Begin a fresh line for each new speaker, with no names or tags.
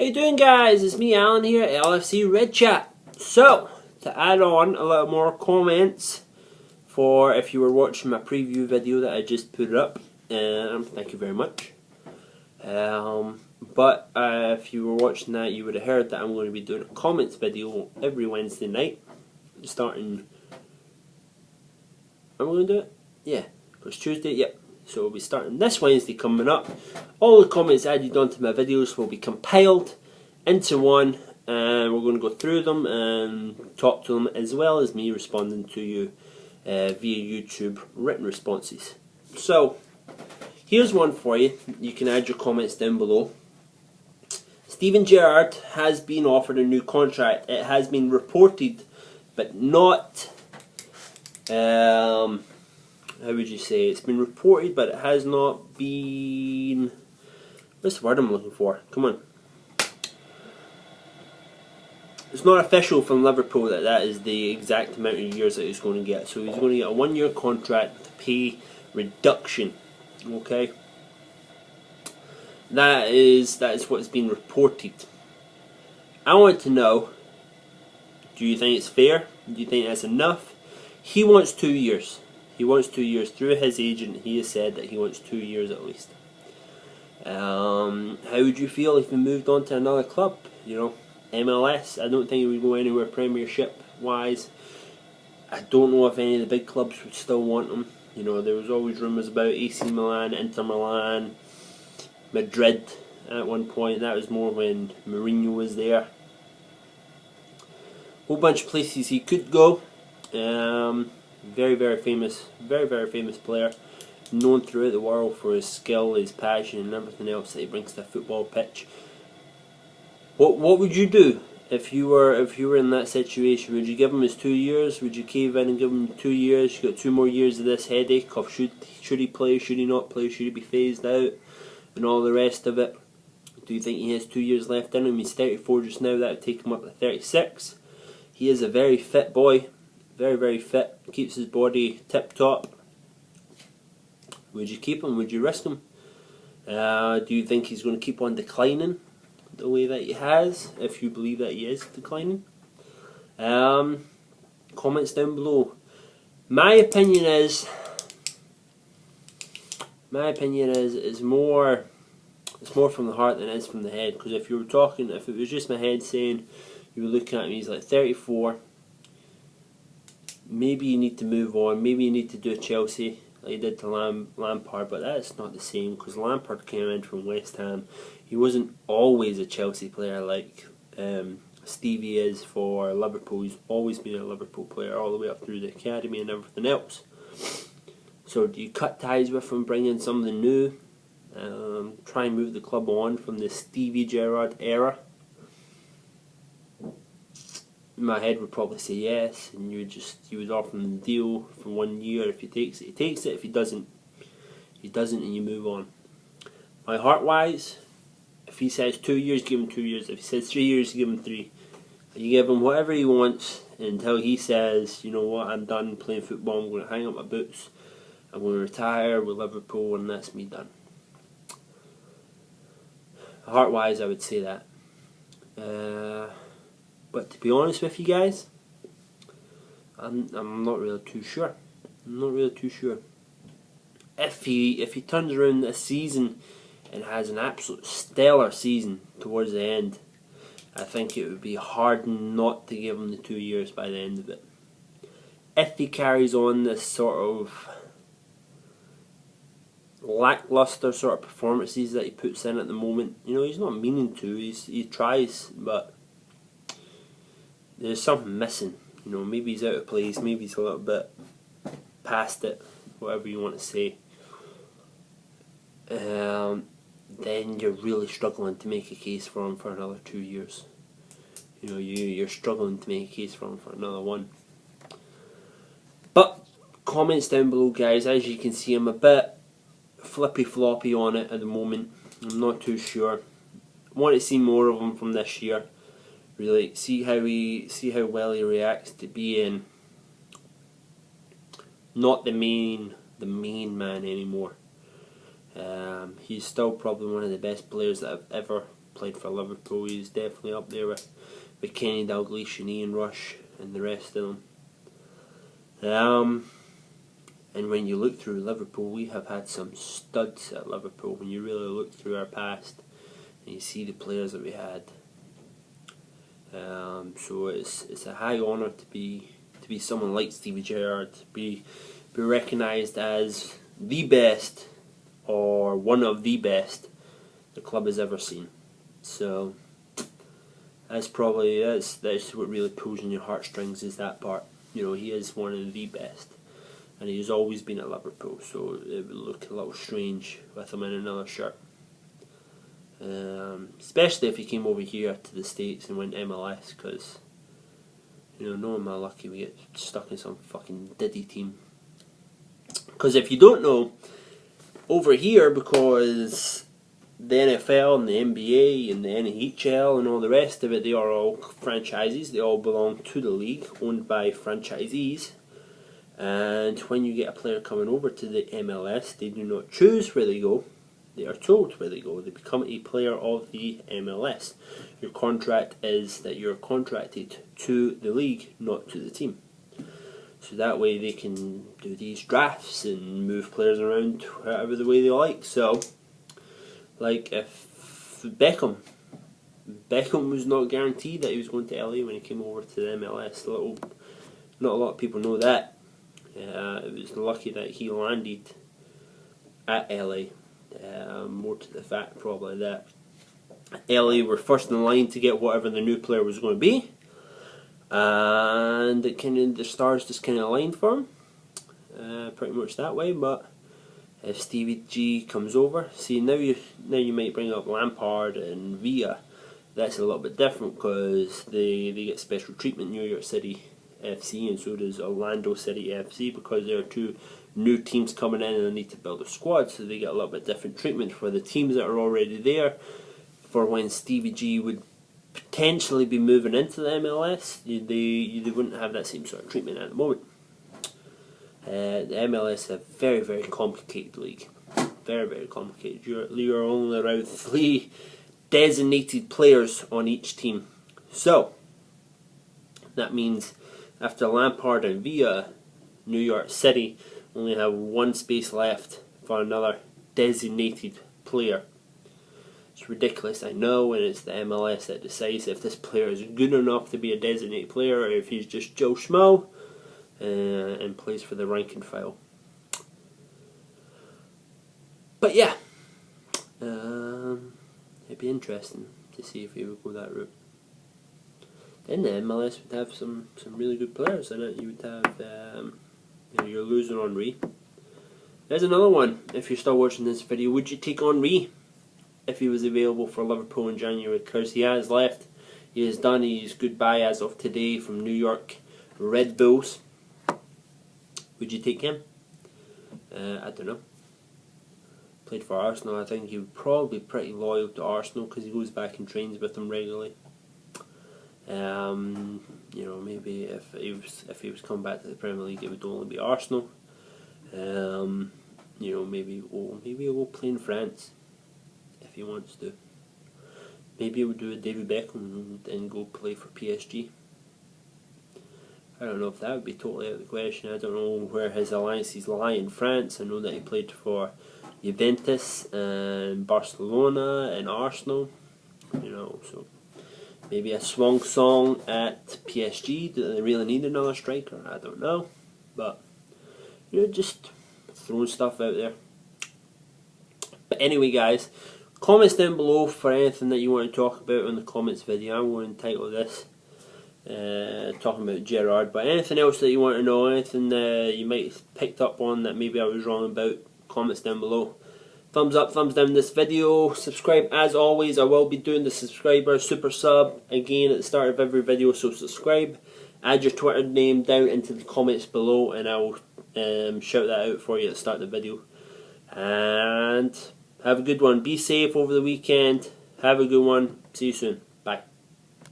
How you doing, guys? It's me, Alan, here at LFC Red Chat. So, to add on a little more comments for if you were watching my preview video that I just put up, thank you very much. But if you were watching that, you would have heard that I'm going to be doing a comments video every Wednesday night, starting. Am I going to do it? Yeah, it's Tuesday. Yep. So we'll be starting this Wednesday coming up. All the comments added onto my videos will be compiled into one, and we're going to go through them and talk to them, as well as me responding to you via YouTube written responses. So here's one for you. You can add your comments down below. Stephen Gerrard has been offered a new contract. It has been reported, but not how would you say? It's been reported, but it has not been. What's the word I'm looking for? Come on. It's not official from Liverpool that that is the exact amount of years that he's going to get. So he's going to get a 1-year contract to pay reduction. Okay. That is what's been reported. I want to know, do you think it's fair? Do you think that's enough? He wants 2 years. He wants 2 years. Through his agent, he has said that he wants 2 years at least. How would you feel if he moved on to another club? You know, MLS. I don't think he would go anywhere Premiership wise. I don't know if any of the big clubs would still want him. You know, there was always rumours about AC Milan, Inter Milan, Madrid at one point. That was more when Mourinho was there. Whole bunch of places he could go. Very famous player, known throughout the world for his skill, his passion, and everything else that he brings to a football pitch. What would you do if you were in that situation? Would you give him his 2 years? Would you cave in and give him 2 years? You got 2 more years of this headache of should he play, should he not play, should he be phased out, and all the rest of it. Do you think he has 2 years left in him? He's 34 just now. That would take him up to 36. He is a very fit boy. Very fit, keeps his body tip top. Would you keep him? Would you risk him? Do you think he's going to keep on declining the way that he has, if you believe that he is declining? Comments down below. My opinion is it's more from the heart than it is from the head. Because if it was just my head saying, you were looking at him, he's like 34. Maybe you need to move on. Maybe you need to do a Chelsea like you did to Lampard, but that's not the same because Lampard came in from West Ham. He wasn't always a Chelsea player like Stevie is for Liverpool. He's always been a Liverpool player all the way up through the academy and everything else. So do you cut ties with him, bring in something new, try and move the club on from the Stevie Gerrard era? My head would probably say yes, and you would offer him the deal for 1 year. If he takes it, he takes it. If he doesn't, and you move on. My heart wise, if he says 2 years, give him 2 years. If he says 3 years, give him 3. You give him whatever he wants until he says, you know what, I'm done playing football. I'm going to hang up my boots. I'm going to retire with Liverpool, and that's me done. Heart wise, I would say that. But to be honest with you guys, I'm not really too sure. If he turns around this season and has an absolute stellar season towards the end, I think it would be hard not to give him the 2 years by the end of it. If he carries on this sort of lackluster sort of performances that he puts in at the moment, you know, he's not meaning to. He tries, but there's something missing. You know, maybe he's out of place, maybe he's a little bit past it, whatever you want to say. Then you're really struggling to make a case for him for another 2 years. You know, you're struggling to make a case for him for another 1. But comments down below, guys. As you can see, I'm a bit flippy floppy on it at the moment. I'm not too sure. I want to see more of him from this year. Really see how well he reacts to being not the main man anymore. He's still probably one of the best players that I've ever played for Liverpool. He's definitely up there with Kenny Dalglish and Ian Rush and the rest of them. And when you look through Liverpool, we have had some studs at Liverpool. When you really look through our past and you see the players that we had, so it's a high honour to be someone like Stevie Gerrard, to be recognised as the best or one of the best the club has ever seen. So that's what really pulls on your heartstrings, is that part. You know, he is one of the best, and he's always been at Liverpool, so it would look a little strange with him in another shirt. Especially if he came over here to the States and went MLS, because, you know, knowing my lucky, we get stuck in some fucking diddy team. Because if you don't know, over here, because the NFL and the NBA and the NHL and all the rest of it, they are all franchises. They all belong to the league, owned by franchisees. And when you get a player coming over to the MLS, they do not choose where they go. They are told where they go. They become a player of the MLS. Your contract is that you're contracted to the league, not to the team. So that way they can do these drafts and move players around whatever the way they like. So, like if Beckham was not guaranteed that he was going to LA when he came over to the MLS. Not a lot of people know that. It was lucky that he landed at LA. More to the fact probably that LA were first in line to get whatever the new player was going to be, and the stars just kind of aligned for him, pretty much that way. But if Stevie G comes over, see now you might bring up Lampard and Villa. That's a little bit different because they get special treatment, New York City FC, and so does Orlando City FC, because there are two new teams coming in and they need to build a squad, so they get a little bit different treatment for the teams that are already there. For when Stevie G would potentially be moving into the MLS, they wouldn't have that same sort of treatment at the moment. The MLS is a very, very complicated league. Very, very complicated. You're only around 3 designated players on each team. So that means after Lampard and Villa, New York City only have 1 space left for another designated player. It's ridiculous, I know, and it's the MLS that decides if this player is good enough to be a designated player or if he's just Joe Schmo and plays for the rank and file. But yeah, it'd be interesting to see if he would go that route. Then the MLS would have some really good players in it. You would have, you're losing Henry. There's another one. If you're still watching this video, would you take Henry if he was available for Liverpool in January? Because he has left. He has done his goodbye as of today from New York Red Bulls. Would you take him? I don't know. Played for Arsenal. I think he would probably be pretty loyal to Arsenal because he goes back and trains with them regularly. You know, maybe if he was coming back to the Premier League, it would only be Arsenal. You know, maybe he'll play in France if he wants to. Maybe he would do a David Beckham and go play for PSG. I don't know if that would be totally out of the question. I don't know where his alliances lie in France. I know that he played for Juventus and Barcelona and Arsenal. You know, so maybe a swung song at PSG. Do they really need another striker? I don't know. But, you know, just throwing stuff out there. But anyway, guys, comments down below for anything that you want to talk about in the comments video. I'm going to entitle this talking about Gerrard. But anything else that you want to know, anything you might have picked up on that maybe I was wrong about, comments down below. Thumbs up, thumbs down this video. Subscribe as always. I will be doing the subscriber super sub again at the start of every video, so subscribe. Add your Twitter name down into the comments below and I will shout that out for you at the start of the video. And have a good one. Be safe over the weekend. Have a good one. See you soon.